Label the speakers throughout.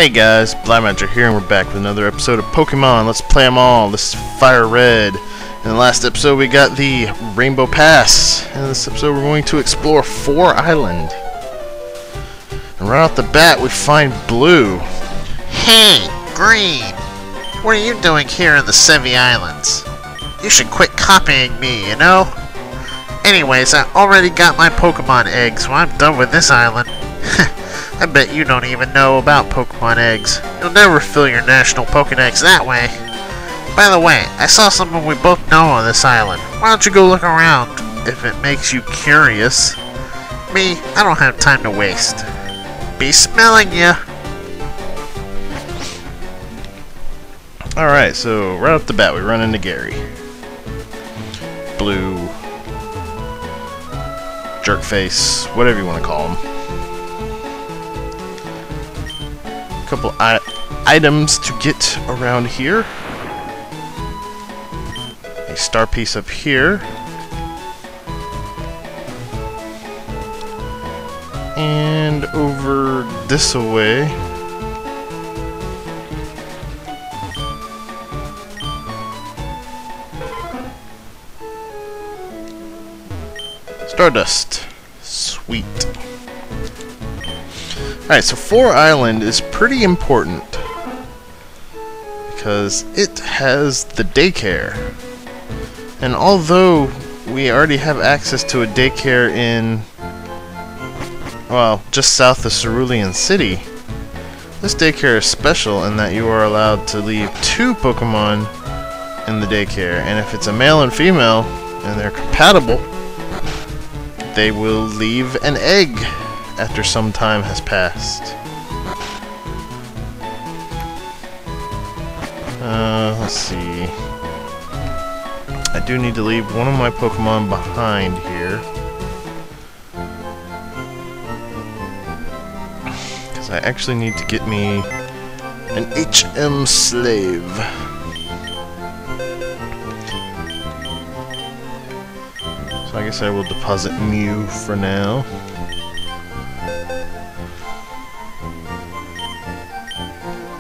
Speaker 1: Hey guys, Blaumagier here, and we're back with another episode of Pokemon. Let's play them all. This is Fire Red. In the last episode we got the Rainbow Pass. In this episode we're going to explore 4 Island. And right off the bat we find Blue.
Speaker 2: Hey, Green! What are you doing here in the Sevi Islands? You should quit copying me, you know? Anyways, I already got my Pokemon eggs, so I'm done with this island. I bet you don't even know about Pokemon eggs. You'll never fill your national Pokedex that way. By the way, I saw someone we both know on this island. Why don't you go look around, if it makes you curious? Me, I don't have time to waste. Be smelling ya!
Speaker 1: Alright, so right off the bat we run into Gary. Blue. Jerkface. Whatever you want to call him. Couple items to get around here. A star piece up here. And over this away. Stardust. Sweet. Alright, so 4 Island is pretty important because it has the daycare. And although we already have access to a daycare in, well, just south of Cerulean City, this daycare is special in that you are allowed to leave 2 Pokemon in the daycare. And if it's a male and female and they're compatible, they will leave an egg after some time has passed. Let's see. I do need to leave one of my Pokemon behind here, because I actually need to get me an HM slave. So I guess I will deposit Mew for now.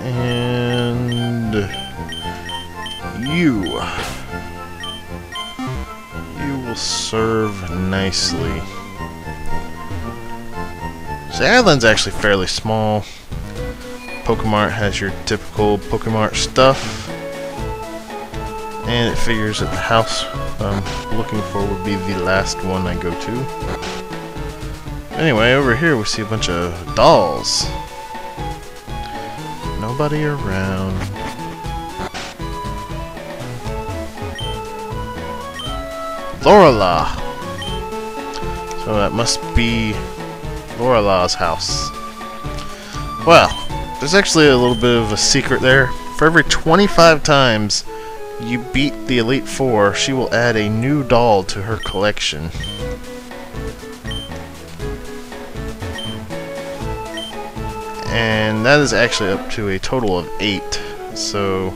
Speaker 1: And you will serve nicely. So the island's actually fairly small. Pokemart has your typical Pokemart stuff, and it figures that the house I'm looking for would be the last one I go to. Anyway, over here we see a bunch of dolls. Nobody around. Lorela. So that must be Lorela's house. Well, there's actually a little bit of a secret there. For every 25 times you beat the Elite Four, she will add a new doll to her collection. And that is actually up to a total of 8. So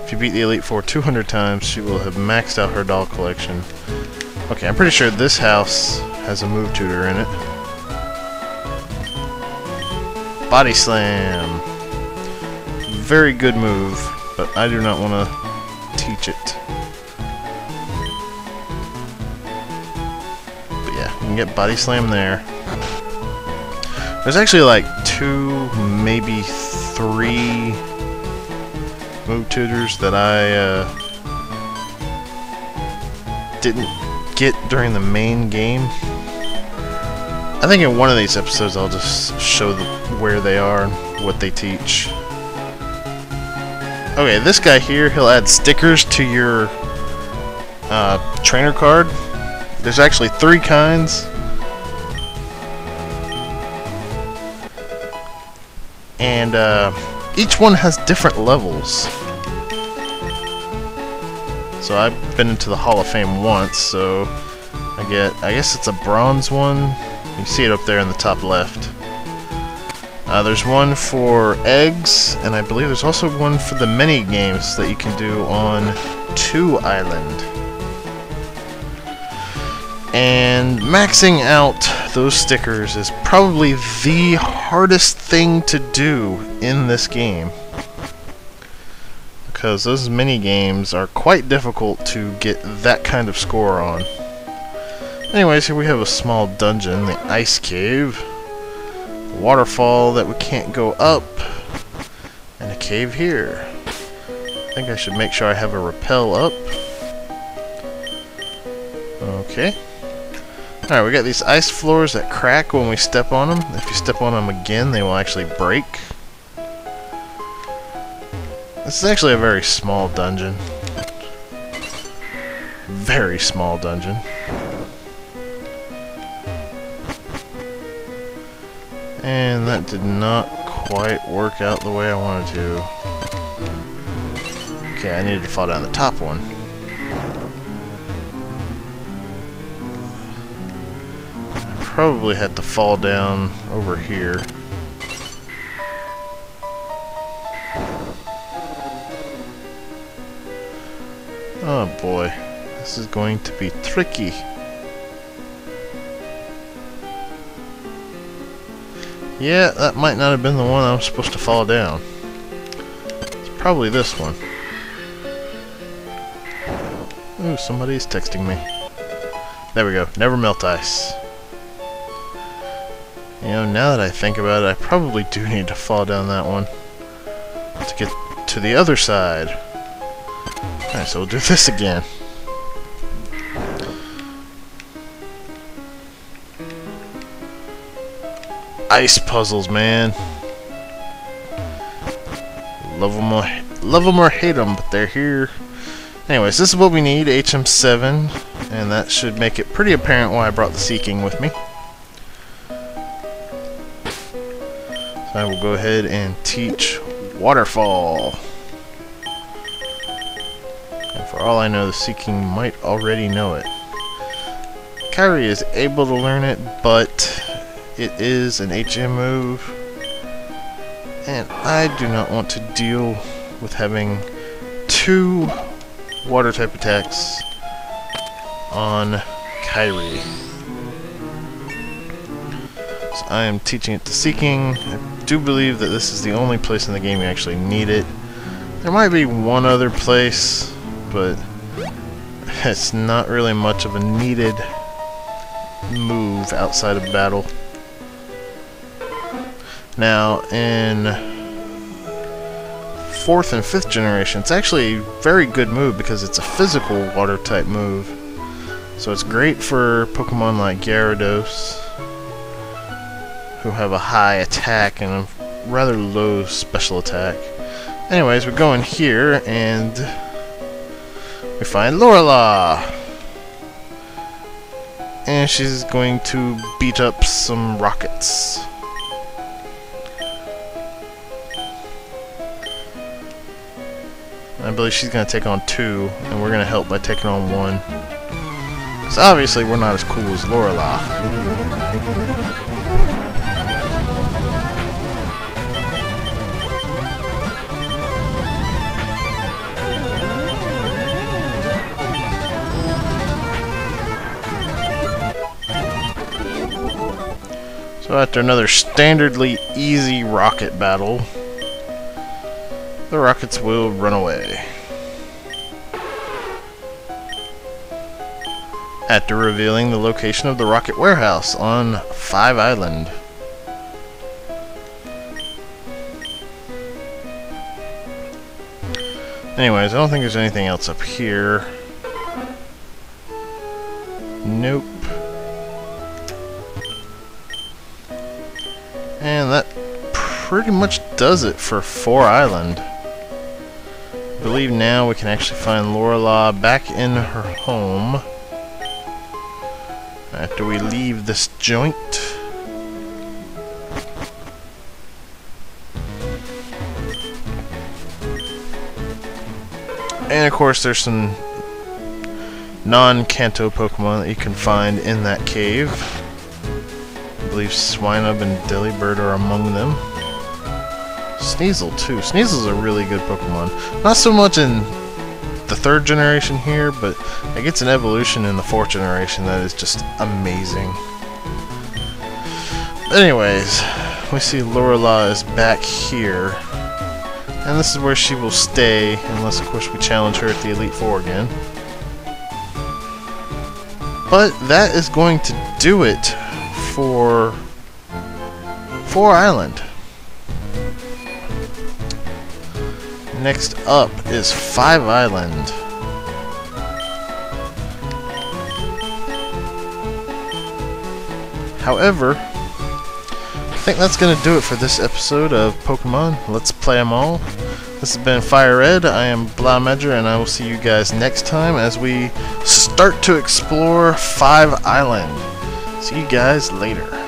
Speaker 1: if you beat the Elite Four 200 times, she will have maxed out her doll collection. Okay, I'm pretty sure this house has a move tutor in it. Body Slam. Very good move, but I do not want to teach it. But yeah, you can get Body Slam there. There's actually like 2, maybe 3 move tutors that I didn't get during the main game. I think in one of these episodes I'll just show where they are and what they teach. Okay, this guy here, he'll add stickers to your trainer card. There's actually 3 kinds. And each one has different levels. So I've been into the Hall of Fame once, so I guess it's a bronze one. You can see it up there in the top left. There's one for eggs, and I believe there's also one for the mini games that you can do on 2 Island. And maxing out those stickers is probably the hardest thing to do in this game, because those mini games are quite difficult to get that kind of score on. Anyways, here we have a small dungeon, the ice cave, a waterfall that we can't go up, and a cave here. I think I should make sure I have a rappel up. Okay. Alright, we got these ice floors that crack when we step on them. If you step on them again, they will actually break. This is actually a very small dungeon. Very small dungeon. And that did not quite work out the way I wanted to. Okay, I needed to fall down the top one. Probably had to fall down over here. Oh boy, this is going to be tricky. Yeah, that might not have been the one I was supposed to fall down. It's probably this one. Ooh, somebody's texting me. There we go, never melt ice. You know, now that I think about it, I probably do need to fall down that one to get to the other side. Alright, so we'll do this again. Ice puzzles, man. Love them or hate them, but they're here. Anyways, this is what we need, HM7, and that should make it pretty apparent why I brought the Seeking with me. I will go ahead and teach Waterfall. And for all I know, the Seeking might already know it. Kyrie is able to learn it, but it is an HM move, and I do not want to deal with having 2 water type attacks on Kyrie. So I am teaching it to Seeking. I do believe that this is the only place in the game you actually need it. There might be one other place, but it's not really much of a needed move outside of battle. Now, in 4th and 5th generation, it's actually a very good move because it's a physical water type move. So it's great for Pokemon like Gyarados, who have a high attack and a rather low special attack. Anyways, we're going here and we find Lorela, and she's going to beat up some rockets. I believe she's going to take on 2, and we're going to help by taking on 1. So obviously we're not as cool as Lorela. So after another standardly easy rocket battle, the rockets will run away. After revealing the location of the rocket warehouse on 5 Island. Anyways, I don't think there's anything else up here. Nope. And that pretty much does it for 4 Island. I believe now we can actually find Lorela back in her home after we leave this joint. And of course there's some non-Kanto Pokemon that you can find in that cave. I believe Swinub and Delibird are among them. Sneasel too. Sneasel's a really good Pokemon. Not so much in the the 3rd generation here, but it gets an evolution in the 4th generation that is just amazing. Anyways, we see Lorelei is back here, and this is where she will stay, unless of course we challenge her at the Elite Four again. But that is going to do it for 4 Island. Next up is 5 Island. However, I think that's going to do it for this episode of Pokemon Let's Play 'em All. This has been Fire Red. I am Blaumagier, and I will see you guys next time as we start to explore 5 Island. See you guys later.